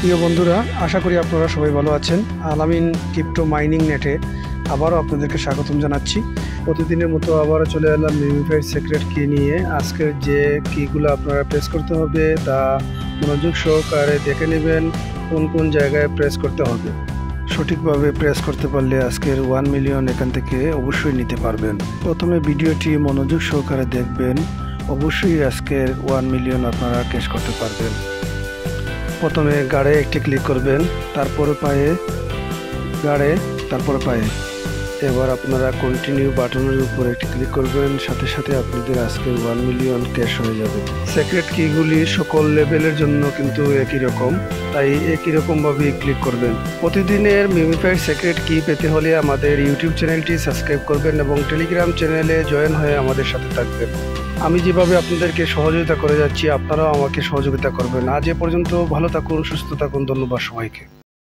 প্রিয় বন্ধুরা, আশা করি আপনারা সবাই ভালো আছেন। আলামিন ক্রিপ্টো মাইনিং নেটে আবারও আপনাদেরকে স্বাগতম জানাচ্ছি। প্রতিদিনের মতো আবারও চলে এলাম মিমিফাইড সিক্রেট কি নিয়ে। আজকের যে কিগুলো আপনারা প্রেস করতে হবে তা মনোযোগ সহকারে দেখে নেবেন কোন কোন জায়গায় প্রেস করতে হবে। সঠিকভাবে প্রেস করতে পারলে আজকের 1 মিলিয়ন এখান থেকে অবশ্যই নিতে পারবেন। প্রথমে ভিডিওটি মনোযোগ সহকারে দেখবেন, অবশ্যই আজকের 1 মিলিয়ন আপনারা ক্যাশ করতে পারবেন। প্রথমে গাড়ে একটি ক্লিক করবেন, তারপরে পায়ে, গাড়ে, তারপরে পায়ে। এবার আপনারা কন্টিনিউ বাটনের উপর একটি ক্লিক করবেন, সাথে সাথে আপনাদের আজকের 1 মিলিয়ন ক্যাশ হয়ে যাবে। সিক্রেট কিগুলি সকল লেভেলের জন্য কিন্তু একই রকম, তাই একই রকমভাবেই ক্লিক করবেন। প্রতিদিনের মিমিফাইড সিক্রেট কি পেতে হলে আমাদের ইউটিউব চ্যানেলটি সাবস্ক্রাইব করবেন এবং টেলিগ্রাম চ্যানেলে জয়েন হয়ে আমাদের সাথে থাকবেন। আমি যেভাবে আপনাদেরকে সহযোগিতা করে যাচ্ছি, আপনারাও আমাকে সহযোগিতা করবেন। আজ এ পর্যন্ত, ভালো থাকুন, সুস্থ থাকুন। ধন্যবাদ সবাইকে।